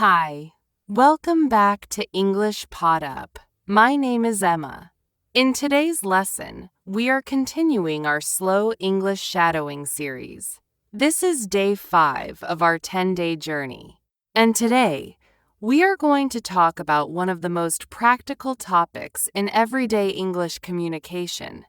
Hi, welcome back to English Pod Up. My name is Emma. In today's lesson, we are continuing our slow English shadowing series. This is day 5 of our 10-day journey. And today, we are going to talk about one of the most practical topics in everyday English communication: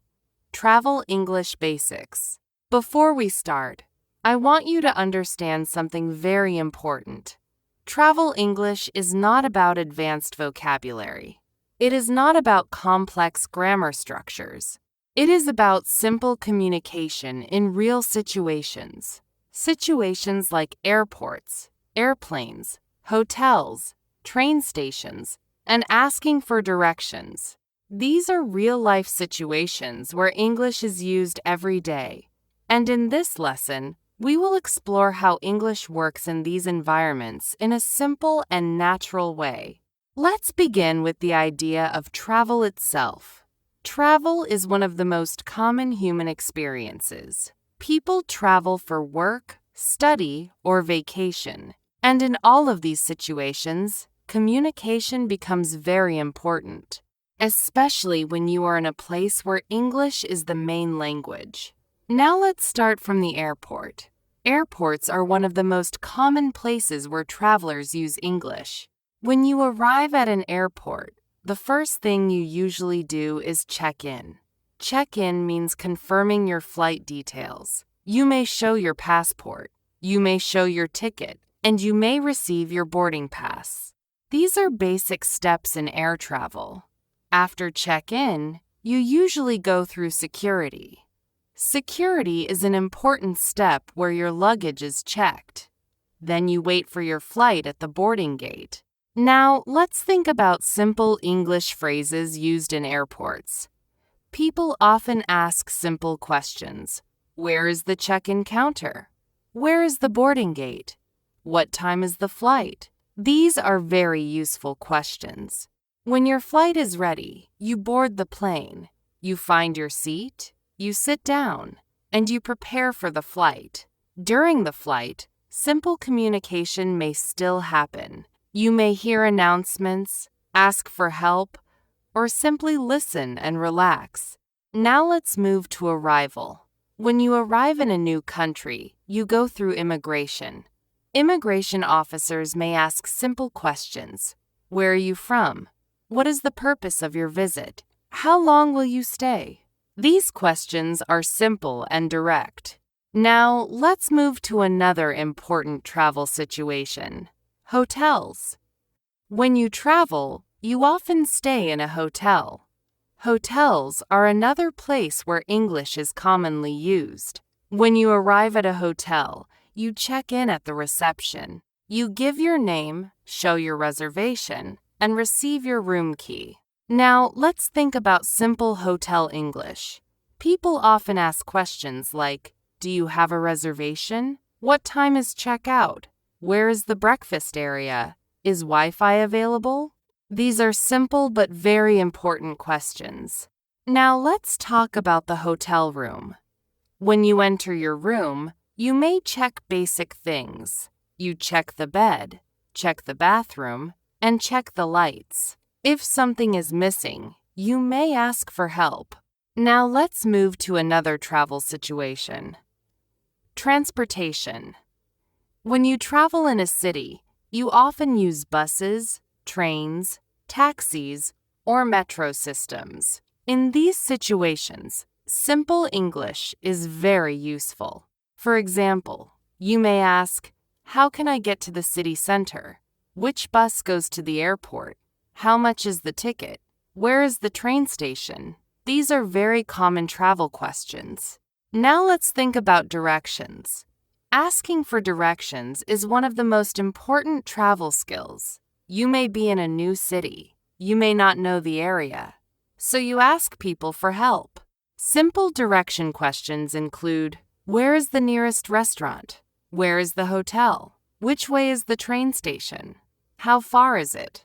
travel English basics. Before we start, I want you to understand something very important. Travel English is not about advanced vocabulary. It is not about complex grammar structures. It is about simple communication in real situations. Situations like airports, airplanes, hotels, train stations, and asking for directions. These are real-life situations where English is used every day. And in this lesson, we will explore how English works in these environments in a simple and natural way. Let's begin with the idea of travel itself. Travel is one of the most common human experiences. People travel for work, study, or vacation. And in all of these situations, communication becomes very important, especially when you are in a place where English is the main language. Now let's start from the airport. Airports are one of the most common places where travelers use English. When you arrive at an airport, the first thing you usually do is check in. Check in means confirming your flight details. You may show your passport, you may show your ticket, and you may receive your boarding pass. These are basic steps in air travel. After check-in, you usually go through security. Security is an important step where your luggage is checked. Then you wait for your flight at the boarding gate. Now, let's think about simple English phrases used in airports. People often ask simple questions. Where is the check-in counter? Where is the boarding gate? What time is the flight? These are very useful questions. When your flight is ready, you board the plane. You find your seat. You sit down, and you prepare for the flight. During the flight, simple communication may still happen. You may hear announcements, ask for help, or simply listen and relax. Now let's move to arrival. When you arrive in a new country, you go through immigration. Immigration officers may ask simple questions. Where are you from? What is the purpose of your visit? How long will you stay? These questions are simple and direct. Now, let's move to another important travel situation: hotels. When you travel, you often stay in a hotel. Hotels are another place where English is commonly used. When you arrive at a hotel, you check in at the reception. You give your name, show your reservation, and receive your room key. Now, let's think about simple hotel English. People often ask questions like, do you have a reservation? What time is check-out? Where is the breakfast area? Is Wi-Fi available? These are simple but very important questions. Now, let's talk about the hotel room. When you enter your room, you may check basic things. You check the bed, check the bathroom, and check the lights. If something is missing, you may ask for help. Now let's move to another travel situation. Transportation. When you travel in a city, you often use buses, trains, taxis, or metro systems. In these situations, simple English is very useful. For example, you may ask, how can I get to the city center? Which bus goes to the airport? How much is the ticket? Where is the train station? These are very common travel questions. Now let's think about directions. Asking for directions is one of the most important travel skills. You may be in a new city. You may not know the area. So you ask people for help. Simple direction questions include, where is the nearest restaurant? Where is the hotel? Which way is the train station? How far is it?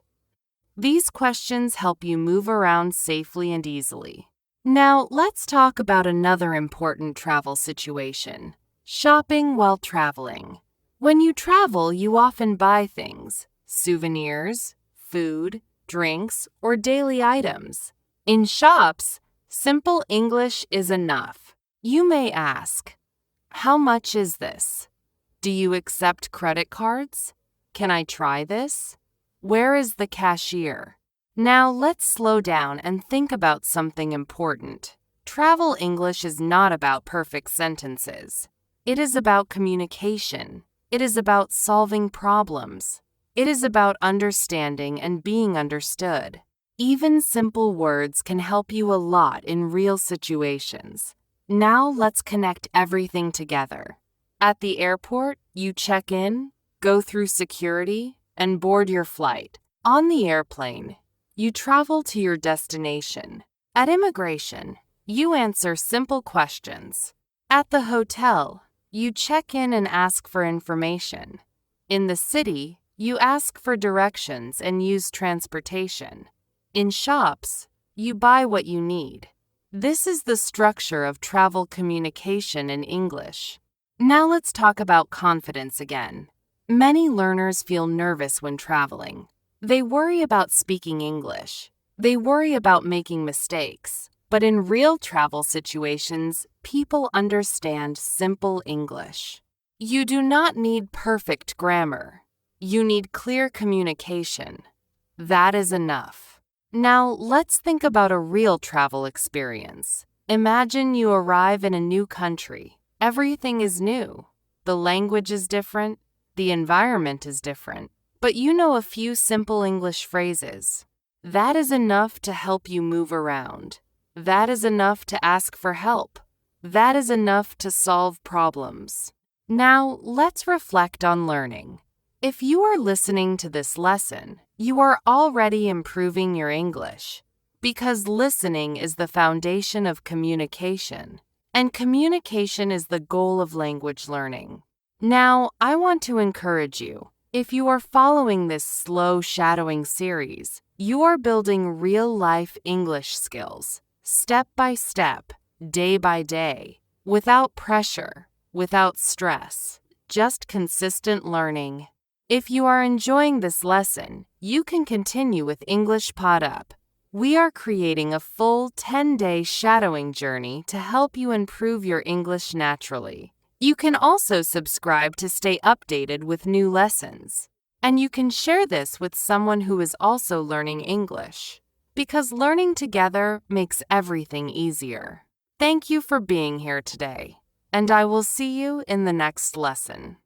These questions help you move around safely and easily. Now, let's talk about another important travel situation: shopping while traveling. When you travel, you often buy things. souvenirs, food, drinks, or daily items. In shops, simple English is enough. You may ask, how much is this? Do you accept credit cards? Can I try this? Where is the cashier? Now let's slow down and think about something important. Travel English is not about perfect sentences. It is about communication. It is about solving problems. It is about understanding and being understood. Even simple words can help you a lot in real situations. Now let's connect everything together. At the airport, you check in, go through security, and board your flight. On the airplane, you travel to your destination. At immigration, you answer simple questions. At the hotel, you check in and ask for information. In the city, you ask for directions and use transportation. In shops, you buy what you need. This is the structure of travel communication in English. Now let's talk about confidence again. Many learners feel nervous when traveling. They worry about speaking English. They worry about making mistakes. But in real travel situations, people understand simple English. You do not need perfect grammar. You need clear communication. That is enough. Now, let's think about a real travel experience. Imagine you arrive in a new country. Everything is new. The language is different. The environment is different. But you know a few simple English phrases. That is enough to help you move around. That is enough to ask for help. That is enough to solve problems. Now, let's reflect on learning. If you are listening to this lesson, you are already improving your English, because listening is the foundation of communication, and communication is the goal of language learning. Now, I want to encourage you. If you are following this slow shadowing series, you are building real-life English skills, step by step, day by day, without pressure, without stress, just consistent learning. If you are enjoying this lesson, you can continue with English Pod Up. We are creating a full 10-day shadowing journey to help you improve your English naturally. You can also subscribe to stay updated with new lessons. And you can share this with someone who is also learning English, because learning together makes everything easier. Thank you for being here today, and I will see you in the next lesson.